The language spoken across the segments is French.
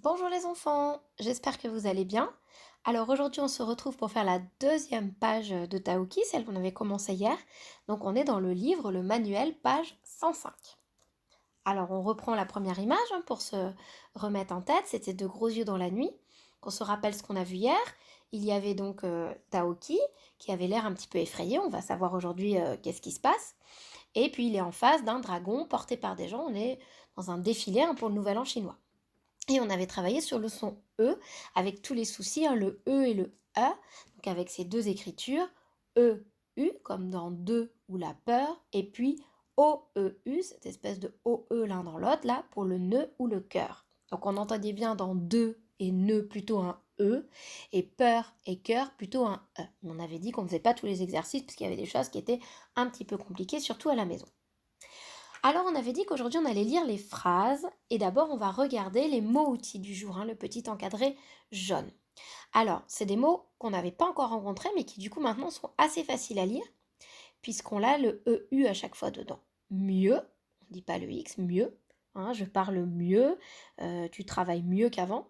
Bonjour les enfants, j'espère que vous allez bien. Alors aujourd'hui on se retrouve pour faire la deuxième page de Taoki, celle qu'on avait commencée hier. Donc on est dans le livre, le manuel, page 105. Alors on reprend la première image pour se remettre en tête, c'était de gros yeux dans la nuit. Qu'on se rappelle ce qu'on a vu hier, il y avait donc Taoki qui avait l'air un petit peu effrayé, on va savoir aujourd'hui qu'est-ce qui se passe. Et puis il est en face d'un dragon porté par des gens, on est dans un défilé pour le nouvel an chinois. Et on avait travaillé sur le son E, avec tous les soucis, le E et le E, donc avec ces deux écritures, E, U, comme dans deux ou la peur, et puis O, E, U, cette espèce de O, E l'un dans l'autre, là, pour le nœud ou le cœur. Donc on entendait bien dans deux et nœud plutôt un E, et peur et cœur plutôt un E. On avait dit qu'on ne faisait pas tous les exercices, parce qu'il y avait des choses qui étaient un petit peu compliquées, surtout à la maison. Alors on avait dit qu'aujourd'hui on allait lire les phrases et d'abord on va regarder les mots-outils du jour, le petit encadré jaune. Alors c'est des mots qu'on n'avait pas encore rencontrés mais qui du coup maintenant sont assez faciles à lire puisqu'on a le EU à chaque fois dedans. Mieux, on ne dit pas le X, mieux, je parle mieux, tu travailles mieux qu'avant.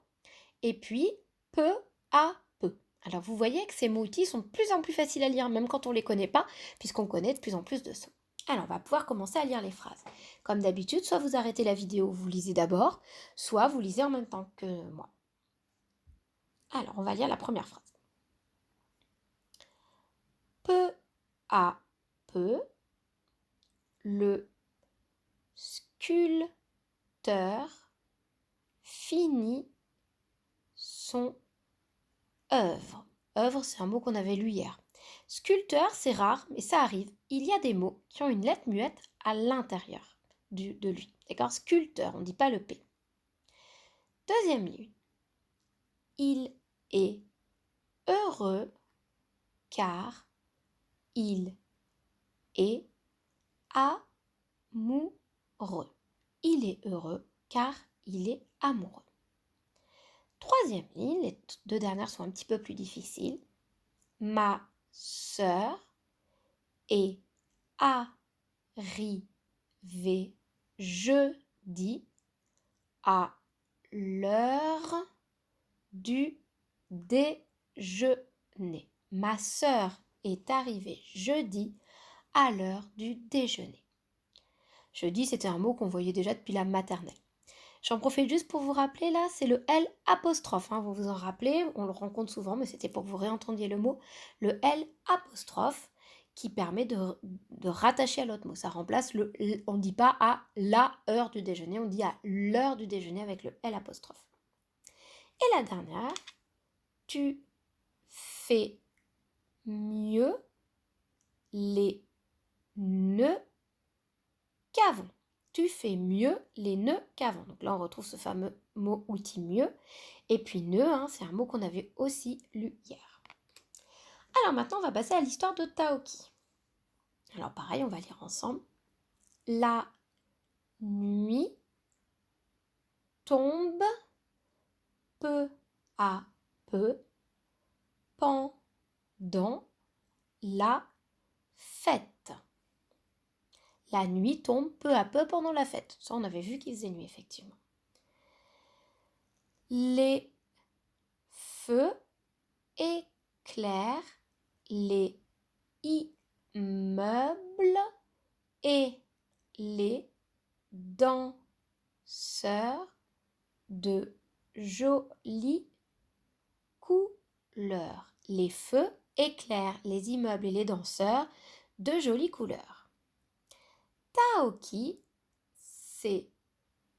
Et puis peu à peu. Alors vous voyez que ces mots-outils sont de plus en plus faciles à lire même quand on ne les connaît pas puisqu'on connaît de plus en plus de sons. Alors, on va pouvoir commencer à lire les phrases. Comme d'habitude, soit vous arrêtez la vidéo, vous lisez d'abord, soit vous lisez en même temps que moi. Alors, on va lire la première phrase. Peu à peu, le sculpteur finit son œuvre. Œuvre, c'est un mot qu'on avait lu hier. Sculpteur, c'est rare, mais ça arrive. Il y a des mots qui ont une lettre muette à l'intérieur de lui. D'accord? Sculpteur, on ne dit pas le P. Deuxième ligne. Il est heureux car il est amoureux. Il est heureux car il est amoureux. Troisième ligne, les deux dernières sont un petit peu plus difficiles. Ma sœur est arrivée jeudi à l'heure du déjeuner. Ma sœur est arrivée jeudi à l'heure du déjeuner. Jeudi, c'était un mot qu'on voyait déjà depuis la maternelle. J'en profite juste pour vous rappeler, là, c'est le L apostrophe. Vous vous en rappelez, on le rencontre souvent, mais c'était pour que vous réentendiez le mot. Le L apostrophe qui permet de rattacher à l'autre mot. Ça remplace on ne dit pas à la heure du déjeuner, on dit à l'heure du déjeuner avec le L apostrophe. Et la dernière, tu fais mieux les nœuds qu'avant. Tu fais mieux les nœuds qu'avant. Donc là, on retrouve ce fameux mot outil mieux. Et puis nœud, c'est un mot qu'on avait aussi lu hier. Alors maintenant, on va passer à l'histoire de Taoki. Alors pareil, on va lire ensemble. La nuit tombe peu à peu pendant la fête. La nuit tombe peu à peu pendant la fête. Ça, on avait vu qu'il faisait nuit, effectivement. Les feux éclairent les immeubles et les danseurs de jolies couleurs. Les feux éclairent les immeubles et les danseurs de jolies couleurs. Taoki s'est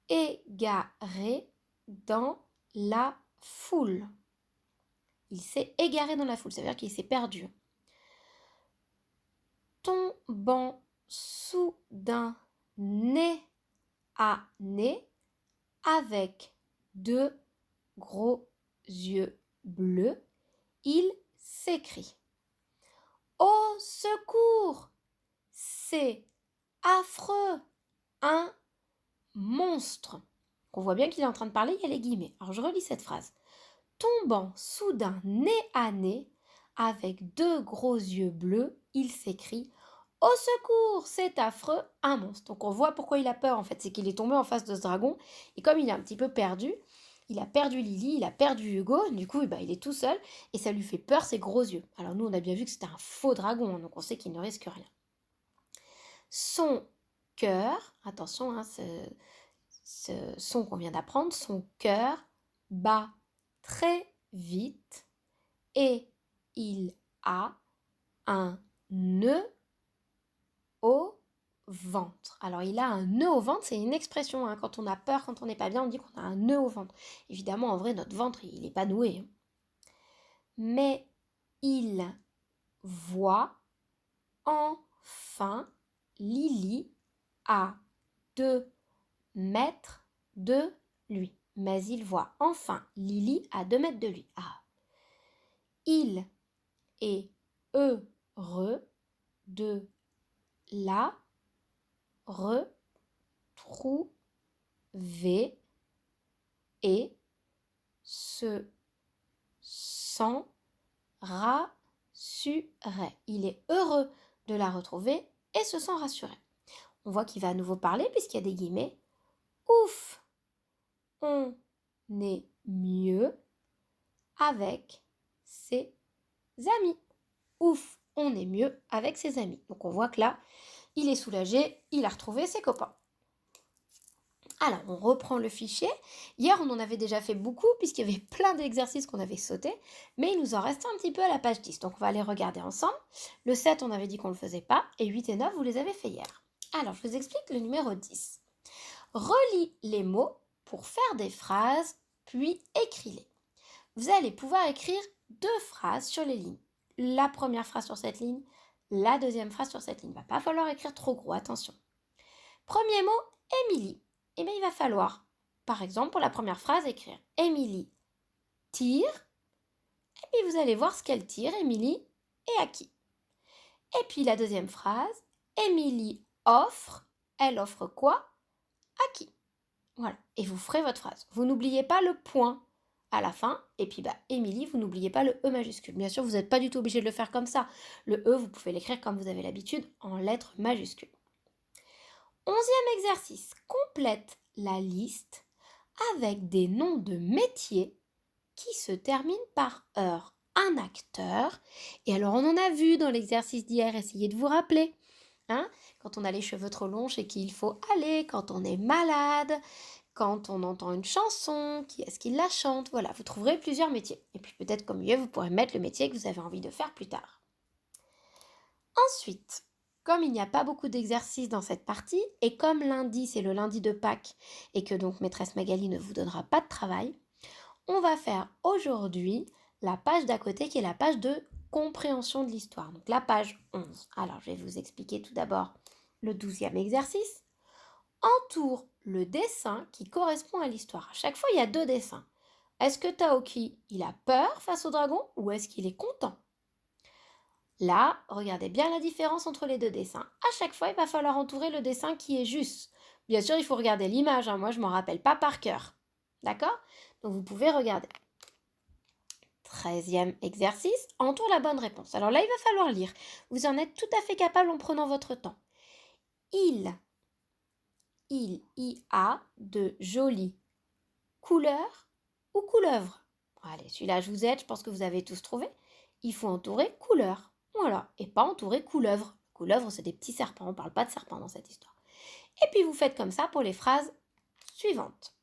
égaré dans la foule. Il s'est égaré dans la foule, ça veut dire qu'il s'est perdu. Tombant soudain nez à nez avec deux gros yeux bleus, il s'écrie. Au secours! C'est affreux! Un monstre! On voit bien qu'il est en train de parler, il y a les guillemets. Alors je relis cette phrase. Tombant soudain nez à nez, avec deux gros yeux bleus, il s'écrie « Au secours, c'est affreux, un monstre !» Donc on voit pourquoi il a peur en fait, c'est qu'il est tombé en face de ce dragon, et comme il est un petit peu perdu, il a perdu Lily, il a perdu Hugo, du coup il est tout seul et ça lui fait peur ses gros yeux. Alors nous on a bien vu que c'était un faux dragon, donc on sait qu'il ne risque rien. Son cœur, attention, hein, ce son qu'on vient d'apprendre, son cœur bat très vite et il a un nœud au ventre. Alors il a un nœud au ventre, c'est une expression, hein. Quand on a peur, quand on n'est pas bien, on dit qu'on a un nœud au ventre. Évidemment, en vrai, notre ventre, il n'est pas noué, hein. Mais il voit enfin Lily à 2 mètres de lui. Mais il voit enfin Lily à 2 mètres de lui. Ah. Il est heureux de la retrouver et se sent rassuré. Il est heureux de la retrouver et se sent rassuré. On voit qu'il va à nouveau parler puisqu'il y a des guillemets. Ouf, on est mieux avec ses amis. Ouf, on est mieux avec ses amis. Donc on voit que là, il est soulagé, il a retrouvé ses copains. Alors, on reprend le fichier. Hier, on en avait déjà fait beaucoup puisqu'il y avait plein d'exercices qu'on avait sautés, mais il nous en reste un petit peu à la page 10. Donc, on va les regarder ensemble. Le 7, on avait dit qu'on ne le faisait pas, et 8 et 9, vous les avez fait hier. Alors, je vous explique le numéro 10. Relis les mots pour faire des phrases, puis écris-les. Vous allez pouvoir écrire 2 phrases sur les lignes. La première phrase sur cette ligne, la deuxième phrase sur cette ligne. Il ne va pas falloir écrire trop gros, attention. Premier mot, Émilie. Eh bien, il va falloir, par exemple, pour la première phrase, écrire Émilie tire. Et puis, vous allez voir ce qu'elle tire, Émilie, et à qui. Et puis, la deuxième phrase, Émilie offre. Elle offre quoi? À qui? Voilà. Et vous ferez votre phrase. Vous n'oubliez pas le point à la fin. Et puis, Émilie, vous n'oubliez pas le E majuscule. Bien sûr, vous n'êtes pas du tout obligé de le faire comme ça. Le E, vous pouvez l'écrire comme vous avez l'habitude, en lettres majuscules. 11e exercice, complète la liste avec des noms de métiers qui se terminent par heure. Un acteur, et alors on en a vu dans l'exercice d'hier, essayez de vous rappeler. Hein, quand on a les cheveux trop longs, chez qui il faut aller, quand on est malade, quand on entend une chanson, qui est-ce qui la chante, voilà, vous trouverez plusieurs métiers. Et puis peut-être qu'au milieu, vous pourrez mettre le métier que vous avez envie de faire plus tard. Ensuite, comme il n'y a pas beaucoup d'exercices dans cette partie, et comme lundi c'est le lundi de Pâques, et que donc maîtresse Magali ne vous donnera pas de travail, on va faire aujourd'hui la page d'à côté qui est la page de compréhension de l'histoire, donc la page 11. Alors je vais vous expliquer tout d'abord le 12e exercice. Entoure le dessin qui correspond à l'histoire. À chaque fois, il y a 2 dessins. Est-ce que Taoki, il a peur face au dragon ou est-ce qu'il est content? Là, regardez bien la différence entre les 2 dessins. À chaque fois, il va falloir entourer le dessin qui est juste. Bien sûr, il faut regarder l'image, hein. Moi, je ne m'en rappelle pas par cœur. D'accord? Donc, vous pouvez regarder. 13e exercice, entoure la bonne réponse. Alors là, il va falloir lire. Vous en êtes tout à fait capable en prenant votre temps. Il y a de jolies couleurs ou couleuvres. Allez, celui-là, je vous aide, je pense que vous avez tous trouvé. Il faut entourer couleurs. Voilà, et pas entourer couleuvre. Couleuvre, c'est des petits serpents, on ne parle pas de serpents dans cette histoire. Et puis vous faites comme ça pour les phrases suivantes.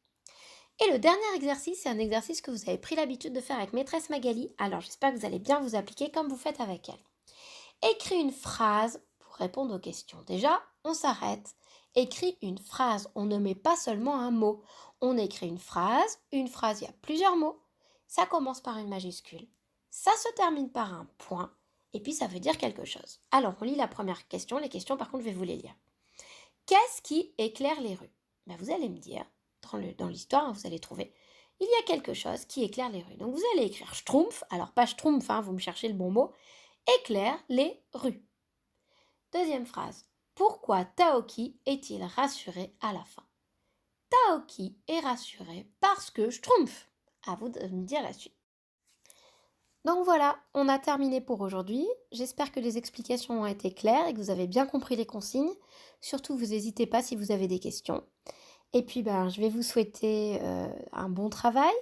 Et le dernier exercice, c'est un exercice que vous avez pris l'habitude de faire avec maîtresse Magali. Alors j'espère que vous allez bien vous appliquer comme vous faites avec elle. Écris une phrase pour répondre aux questions. Déjà, on s'arrête. Écris une phrase. On ne met pas seulement un mot. On écrit une phrase. Une phrase, il y a plusieurs mots. Ça commence par une majuscule. Ça se termine par un point. Et puis ça veut dire quelque chose. Alors on lit la première question. Les questions par contre je vais vous les lire. Qu'est-ce qui éclaire les rues? Vous allez me dire, dans l'histoire vous allez trouver, il y a quelque chose qui éclaire les rues. Donc vous allez écrire Schtroumpf, alors pas Schtroumpf, vous me cherchez le bon mot, éclaire les rues. Deuxième phrase, pourquoi Taoki est-il rassuré à la fin? Taoki est rassuré parce que Schtroumpf. À vous de me dire la suite. Donc voilà, on a terminé pour aujourd'hui. J'espère que les explications ont été claires et que vous avez bien compris les consignes. Surtout, vous n'hésitez pas si vous avez des questions. Et puis, ben, je vais vous souhaiter un bon travail,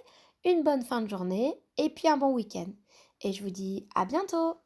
une bonne fin de journée et puis un bon week-end. Et je vous dis à bientôt!